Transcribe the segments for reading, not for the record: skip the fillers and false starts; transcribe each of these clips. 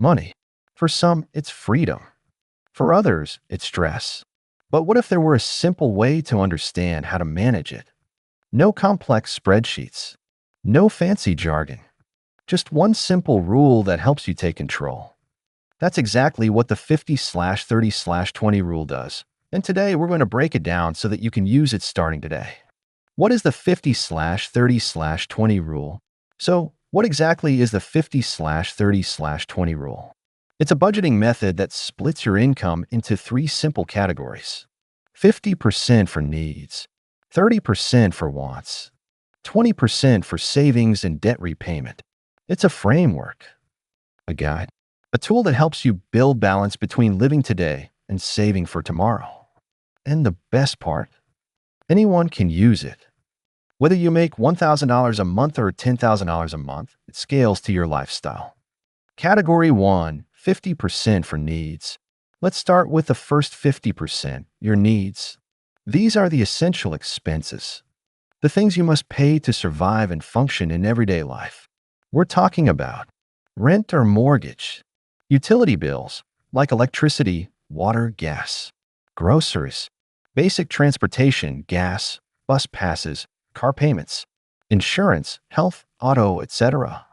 money. For some, it's freedom. For others, it's stress. But what if there were a simple way to understand how to manage it? No complex spreadsheets. No fancy jargon. Just one simple rule that helps you take control. That's exactly what the 50/30/20 rule does. And today we're going to break it down so that you can use it starting today. What is the 50/30/20 rule? So, what exactly is the 50/30/20 rule? It's a budgeting method that splits your income into three simple categories: 50% for needs, 30% for wants, 20% for savings and debt repayment. It's a framework, a guide, a tool that helps you build balance between living today and saving for tomorrow. And the best part, anyone can use it. Whether you make $1,000 a month or $10,000 a month, it scales to your lifestyle. Category 1, 50% for needs. Let's start with the first 50%, your needs. These are the essential expenses, the things you must pay to survive and function in everyday life. We're talking about rent or mortgage, utility bills like electricity, water, gas, groceries, basic transportation, gas, bus passes, car payments, insurance, health, auto, etc.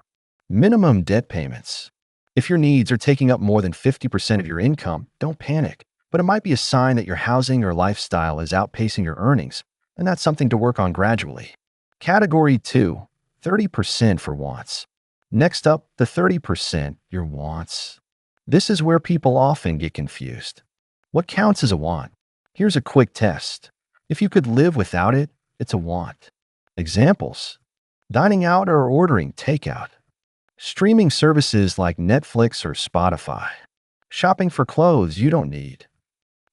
Minimum debt payments. If your needs are taking up more than 50% of your income, don't panic, but it might be a sign that your housing or lifestyle is outpacing your earnings, and that's something to work on gradually. Category 2, 30% for wants. Next up, the 30%, your wants. This is where people often get confused. What counts as a want? Here's a quick test. If you could live without it, it's a want. Examples: dining out or ordering takeout, streaming services like Netflix or Spotify, shopping for clothes you don't need,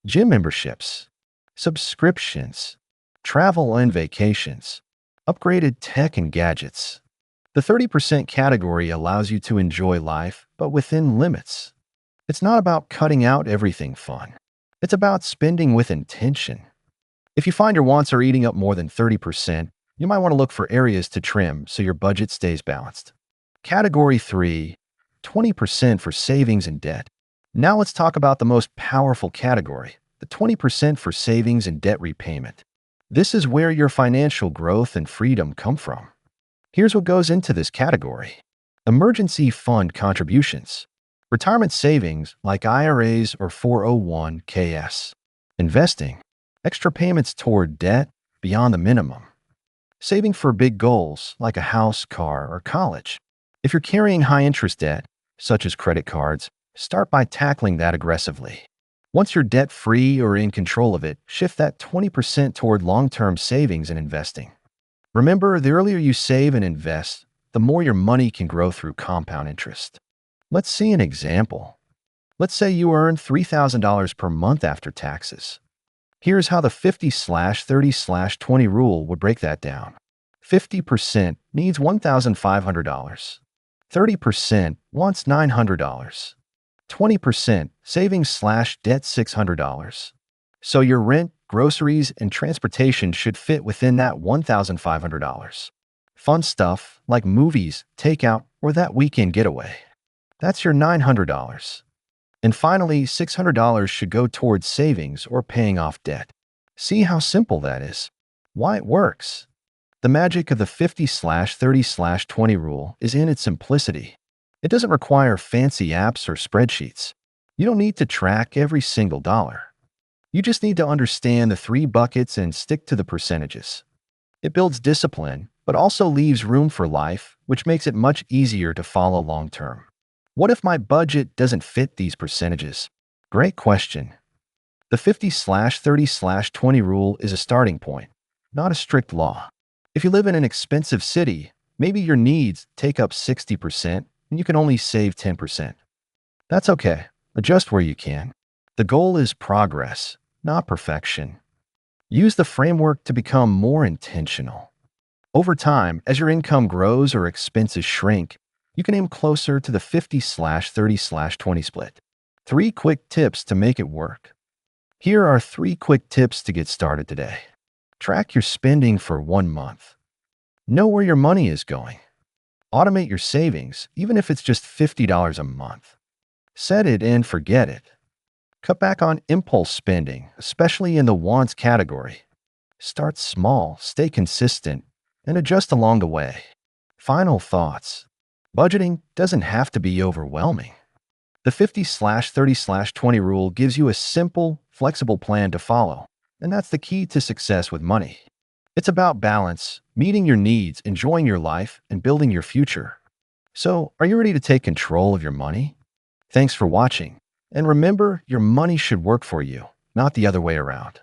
gym memberships, subscriptions, travel and vacations, upgraded tech and gadgets. The 30% category allows you to enjoy life, but within limits. It's not about cutting out everything fun. It's about spending with intention. If you find your wants are eating up more than 30%, you might want to look for areas to trim so your budget stays balanced. Category 3, 20% for savings and debt. Now let's talk about the most powerful category, the 20% for savings and debt repayment. This is where your financial growth and freedom come from. Here's what goes into this category: emergency fund contributions, retirement savings like IRAs or 401ks, investing, extra payments toward debt beyond the minimum, saving for big goals like a house, car, or college. If you're carrying high-interest debt, such as credit cards, start by tackling that aggressively. Once you're debt-free or in control of it, shift that 20% toward long-term savings and investing. Remember, the earlier you save and invest, the more your money can grow through compound interest. Let's see an example. Let's say you earn $3,000 per month after taxes. Here's how the 50/30/20 rule would break that down. 50% needs $1,500. 30% wants $900. 20% savings/debt $600. So your rent, groceries, and transportation should fit within that $1,500. Fun stuff like movies, takeout, or that weekend getaway. That's your $900. And finally, $600 should go towards savings or paying off debt. See how simple that is? Why it works? The magic of the 50/30/20 rule is in its simplicity. It doesn't require fancy apps or spreadsheets. You don't need to track every single dollar. You just need to understand the three buckets and stick to the percentages. It builds discipline, but also leaves room for life, which makes it much easier to follow long term. What if my budget doesn't fit these percentages? Great question. The 50/30/20 rule is a starting point, not a strict law. If you live in an expensive city, maybe your needs take up 60% and you can only save 10%. That's okay. Adjust where you can. The goal is progress, not perfection. Use the framework to become more intentional. Over time, as your income grows or expenses shrink, you can aim closer to the 50/30/20 split. 3 quick tips to make it work. Here are 3 quick tips to get started today. Track your spending for 1 month. Know where your money is going. Automate your savings, even if it's just $50 a month. Set it and forget it. Cut back on impulse spending, especially in the wants category. Start small, stay consistent, and adjust along the way. Final thoughts. Budgeting doesn't have to be overwhelming. The 50/30/20 rule gives you a simple, flexible plan to follow, and that's the key to success with money. It's about balance, meeting your needs, enjoying your life, and building your future. So, are you ready to take control of your money? Thanks for watching. And remember, your money should work for you, not the other way around.